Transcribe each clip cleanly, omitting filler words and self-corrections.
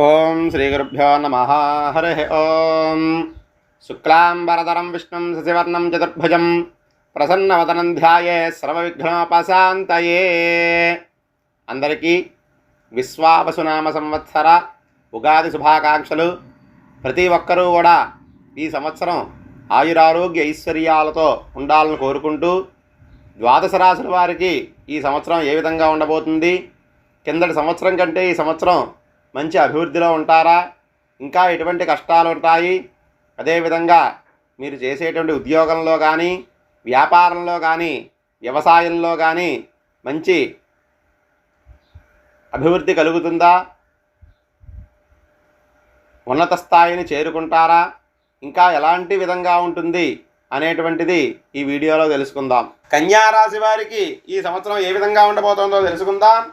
ఓం శ్రీ గురుభ్యో నమః. హరి ఓం. శుక్లాంబరధరం విష్ణుం శశివర్ణం చతుర్భుజం ప్రసన్నవదనం ధ్యాయేత్ సర్వవిఘ్నోపశాంతయే. అందరికీ విశ్వావసునామ సంవత్సర ఉగాది శుభాకాంక్షలు. ప్రతి ఒక్కరూ కూడా ఈ సంవత్సరం ఆయురారోగ్య ఐశ్వర్యాలతో ఉండాలని కోరుకుంటూ, ద్వాదశ రాశుల వారికి ఈ సంవత్సరం ఏ విధంగా ఉండబోతుంది, కిందటి సంవత్సరం కంటే ఈ సంవత్సరం మంచి అభివృద్ధిలో ఉంటారా, ఇంకా ఎటువంటి కష్టాలు ఉంటాయి, అదేవిధంగా మీరు చేసేటువంటి ఉద్యోగంలో కానీ, వ్యాపారంలో కానీ, వ్యవసాయంలో కానీ మంచి అభివృద్ధి కలుగుతుందా, ఉన్నత స్థాయిని చేరుకుంటారా, ఇంకా ఎలాంటి విధంగా ఉంటుంది అనేటువంటిది ఈ వీడియోలో తెలుసుకుందాం. కన్యా రాశి వారికి ఈ సంవత్సరం ఏ విధంగా ఉండబోతుందో తెలుసుకుందాం.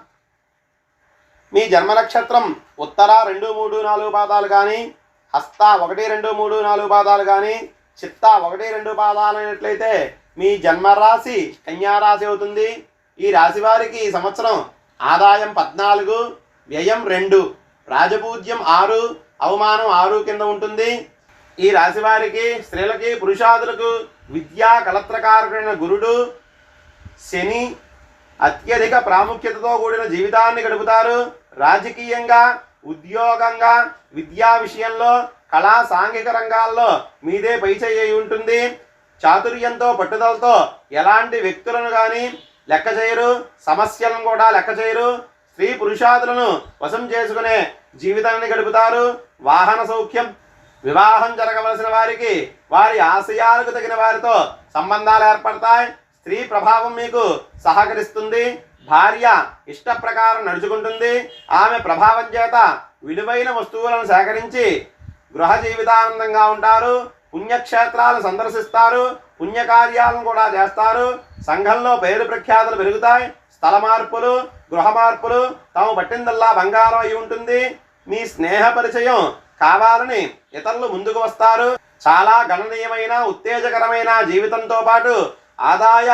మీ జన్మ నక్షత్రం ఉత్తర 2, 3, 4 పాదాలు కానీ, హస్త 1, 2, 3, 4 పాదాలు కానీ, చిత్త 1, 2 పాదాలు అయినట్లయితే మీ జన్మరాశి కన్యారాశి అవుతుంది. ఈ రాశి వారికి ఈ సంవత్సరం ఆదాయం 14, వ్యయం 2, రాజపూజ్యం 6, అవమానం 6 కింద ఉంటుంది. ఈ రాశి వారికి స్త్రీలకి పురుషాదులకు విద్యా కళత్రకారకుడైన గురుడు శని అత్యధిక ప్రాముఖ్యతతో కూడిన జీవితాన్ని గడుపుతారు. రాజకీయంగా, ఉద్యోగంగా, విద్యా విషయంలో, కళా సాంఘిక రంగాల్లో మీదే పైచేయి ఉంటుంది. చాతుర్యంతో పట్టుదలతో ఎలాంటి వ్యక్తులను కానీ లెక్క చేయరు, సమస్యలను కూడా లెక్క చేయరు. స్త్రీ పురుషాదులను వశం చేసుకునే జీవితాన్ని గడుపుతారు. వాహన సౌఖ్యం, వివాహం జరగవలసిన వారికి వారి ఆశయాలకు తగిన వారితో సంబంధాలు ఏర్పడతాయి. స్త్రీ ప్రభావం మీకు సహకరిస్తుంది. భార్య ఇష్ట ప్రకారం నడుచుకుంటుంది. ఆమె ప్రభావం చేత విలువైన వస్తువులను సేకరించి గృహ జీవితానందంగా ఉంటారు. పుణ్యక్షేత్రాలు సందర్శిస్తారు. పుణ్యకార్యాలను కూడా చేస్తారు. సంఘంలో పేరు ప్రఖ్యాతులు పెరుగుతాయి. స్థల మార్పులు, గృహ మార్పులు, తాము పట్టిందల్లా బంగారం అయి ఉంటుంది. మీ స్నేహ పరిచయం కావాలని ఇతరులు ముందుకు వస్తారు. చాలా గణనీయమైన ఉత్తేజకరమైన జీవితంతో పాటు ఆదాయ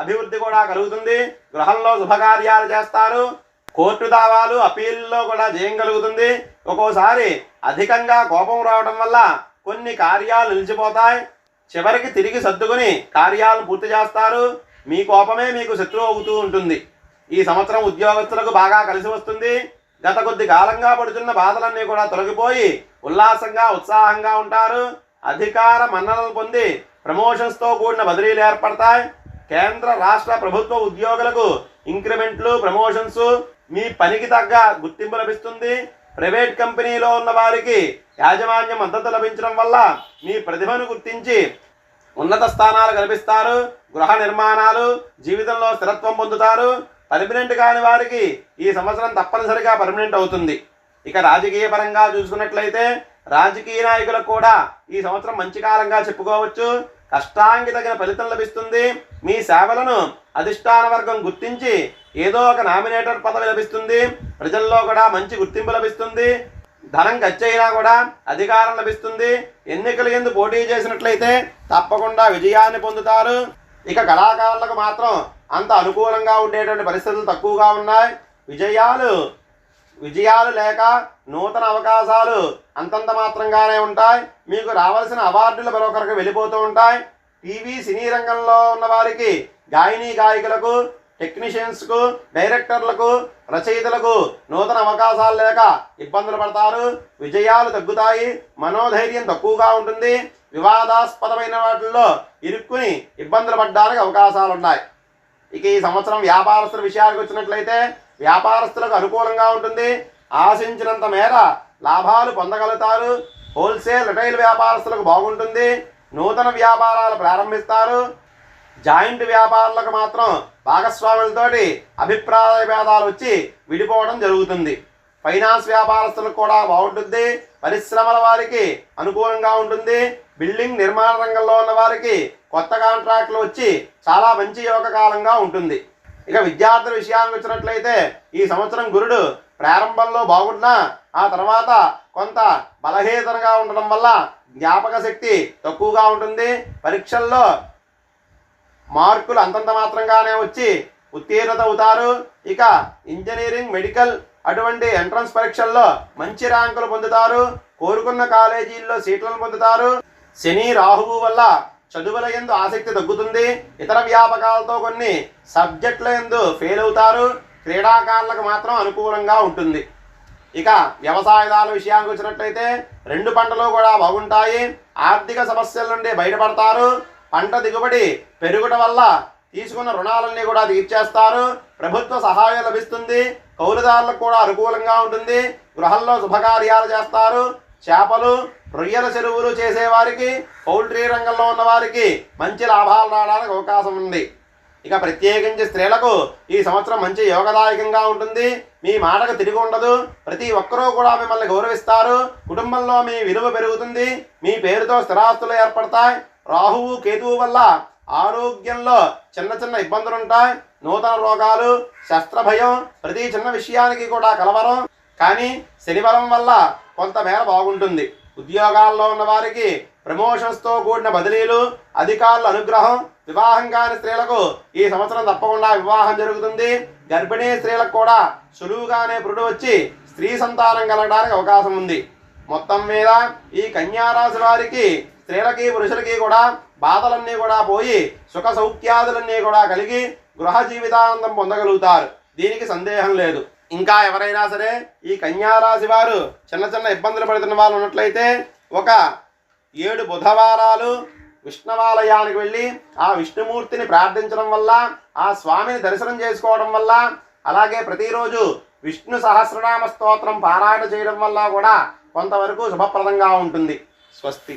అభివృద్ధి కూడా కలుగుతుంది. గృహంలో శుభకార్యాలు చేస్తారు. కోర్టు దావాలు, అపీల్లో కూడా జయం కలుగుతుంది. ఒక్కోసారి అధికంగా కోపం రావడం వల్ల కొన్ని కార్యాలు నిలిచిపోతాయి. చివరికి తిరిగి సర్దుకుని కార్యాలను పూర్తి చేస్తారు. మీ కోపమే మీకు శత్రువు అవుతూ ఉంటుంది. ఈ సంవత్సరం ఉద్యోగస్తులకు బాగా కలిసి వస్తుంది. గత కొద్ది కాలంగా పడుతున్న బాధలన్నీ కూడా తొలగిపోయి ఉల్లాసంగా, ఉత్సాహంగా ఉంటారు. అధికార మన్ననలు పొంది ప్రమోషన్స్తో కూడిన బదిలీలు ఏర్పడతాయి. కేంద్ర రాష్ట్ర ప్రభుత్వ ఉద్యోగులకు ఇంక్రిమెంట్లు, ప్రమోషన్స్, మీ పనికి తగ్గ గుర్తింపు లభిస్తుంది. ప్రైవేట్ కంపెనీలో ఉన్న వారికి యాజమాన్య మద్దతు లభించడం వల్ల మీ ప్రతిభను గుర్తించి ఉన్నత స్థానాలు కల్పిస్తారు. గృహ నిర్మాణాలు, జీవితంలో స్థిరత్వం పొందుతారు. పర్మనెంట్ కాని వారికి ఈ సంవత్సరం తప్పనిసరిగా పర్మనెంట్ అవుతుంది. ఇక రాజకీయ పరంగా చూసుకున్నట్లయితే రాజకీయ నాయకులకు కూడా ఈ సంవత్సరం మంచి కాలంగా చెప్పుకోవచ్చు. కష్టానికి తగిన ఫలితం లభిస్తుంది. మీ సేవలను అధిష్టాన వర్గం గుర్తించి ఏదో ఒక నామినేటర్ పదవి లభిస్తుంది. ప్రజల్లో కూడా మంచి గుర్తింపు లభిస్తుంది. ధనం ఖర్చయినా కూడా అధికారం లభిస్తుంది. ఎన్నికల యందు పోటీ చేసినట్లయితే తప్పకుండా విజయాన్ని పొందుతారు. ఇక కళాకారులకు మాత్రం అంత అనుకూలంగా ఉండేటువంటి పరిస్థితులు తక్కువగా ఉన్నాయి. విజయాలు లేక నూతన అవకాశాలు అంతంత మాత్రంగానే ఉంటాయి. మీకు రావాల్సిన అవార్డులు మరొకరికి వెళ్ళిపోతూ ఉంటాయి. టీవీ, సినీ రంగంలో ఉన్న వారికి, గాయని గాయకులకు, టెక్నీషియన్స్కు, డైరెక్టర్లకు, రచయితలకు నూతన అవకాశాలు లేక ఇబ్బందులు పడతారు. విజయాలు తగ్గుతాయి. మనోధైర్యం తక్కువగా ఉంటుంది. వివాదాస్పదమైన వాటిల్లో ఇరుక్కుని ఇబ్బందులు పడడానికి అవకాశాలు ఉన్నాయి. ఇక ఈ సంవత్సరం వ్యాపారస్తుల విషయానికి వచ్చినట్లయితే వ్యాపారస్తులకు అనుకూలంగా ఉంటుంది. ఆశించినంత మేర లాభాలు పొందగలుగుతారు. హోల్సేల్, రిటైల్ వ్యాపారస్తులకు బాగుంటుంది. నూతన వ్యాపారాలు ప్రారంభిస్తారు. జాయింట్ వ్యాపారులకు మాత్రం భాగస్వాములతోటి అభిప్రాయ భేదాలు వచ్చి విడిపోవడం జరుగుతుంది. ఫైనాన్స్ వ్యాపారస్తులకు కూడా బాగుంటుంది. పరిశ్రమల వారికి అనుకూలంగా ఉంటుంది. బిల్డింగ్ నిర్మాణ రంగంలో ఉన్న వారికి కొత్త కాంట్రాక్టులు వచ్చి చాలా మంచి యోగ కాలంగా ఉంటుంది. ఇక విద్యార్థుల విషయానికి వచ్చినట్లయితే ఈ సంవత్సరం గురుడు ప్రారంభంలో బాగున్నా ఆ తర్వాత కొంత బలహీనతగా ఉండడం వల్ల జ్ఞాపక శక్తి తక్కువగా ఉంటుంది. పరీక్షల్లో మార్కులు అంతంత మాత్రంగానే వచ్చి ఉత్తీర్ణత అవుతారు. ఇక ఇంజనీరింగ్, మెడికల్ అటువంటి ఎంట్రన్స్ పరీక్షల్లో మంచి ర్యాంకులు పొందుతారు, కోరుకున్న కాలేజీల్లో సీట్లను పొందుతారు. శని రాహువు వల్ల చదువుల యందు ఆసక్తి తగ్గుతుంది, ఇతర వ్యాపకాలతో కొన్ని సబ్జెక్టుల యందు ఫెయిల్ అవుతారు. క్రీడాకారులకు మాత్రం అనుకూలంగా ఉంటుంది. ఇక వ్యవసాయదారుల విషయానికి వచ్చినట్లయితే 2 పంటలు కూడా బాగుంటాయి. ఆర్థిక సమస్యల నుండి బయటపడతారు. పంట దిగుబడి పెరుగుట వల్ల తీసుకున్న రుణాలన్నీ కూడా తీర్చేస్తారు. ప్రభుత్వ సహాయం లభిస్తుంది. కౌలుదారులకు కూడా అనుకూలంగా ఉంటుంది. గృహంలో శుభకార్యాలు చేస్తారు. చేపలు, రొయ్యల చెరువులు చేసేవారికి, పౌల్ట్రీ రంగంలో ఉన్న వారికి మంచి లాభాలు రావడానికి అవకాశం ఉంది. ఇక ప్రత్యేకించి స్త్రీలకు ఈ సంవత్సరం మంచి యోగదాయకంగా ఉంటుంది. మీ మాటకు తిరిగి ఉండదు. ప్రతి ఒక్కరూ కూడా మిమ్మల్ని గౌరవిస్తారు. కుటుంబంలో మీ విలువ పెరుగుతుంది. మీ పేరుతో స్థిరాస్తులు ఏర్పడతాయి. రాహువు కేతువు వల్ల ఆరోగ్యంలో చిన్న చిన్న ఇబ్బందులు ఉంటాయి. నూతన రోగాలు, శస్త్రభయం, ప్రతి చిన్న విషయానికి కూడా కలవరం. కానీ శనిబలం వల్ల కొంతమేర బాగుంటుంది. ఉద్యోగాల్లో ఉన్న వారికి ప్రమోషన్స్తో కూడిన బదిలీలు, అధికారుల అనుగ్రహం. వివాహం కాని స్త్రీలకు ఈ సంవత్సరం తప్పకుండా వివాహం జరుగుతుంది. గర్భిణీ స్త్రీలకు కూడా సులువుగానే పురుడు వచ్చి స్త్రీ సంతానం కలగడానికి అవకాశం ఉంది. మొత్తం మీద ఈ కన్యారాశి వారికి, స్త్రీలకి పురుషులకి కూడా బాధలన్నీ కూడా పోయి సుఖ సౌఖ్యాదులన్నీ కూడా కలిగి గృహ జీవితానందం పొందగలుగుతారు. దీనికి సందేహం లేదు. ఇంకా ఎవరైనా సరే ఈ కన్యారాశి వారు చిన్న చిన్న ఇబ్బందులు పడుతున్న వాళ్ళు ఉన్నట్లయితే ఒక 7 బుధవారాలు విష్ణువాలయానికి వెళ్ళి ఆ విష్ణుమూర్తిని ప్రార్థించడం వల్ల, ఆ స్వామిని దర్శనం చేసుకోవడం వల్ల, అలాగే ప్రతిరోజు విష్ణు సహస్రనామ స్తోత్రం పారాయణ చేయడం వల్ల కూడా కొంతవరకు శుభప్రదంగా ఉంటుంది. స్వస్తి.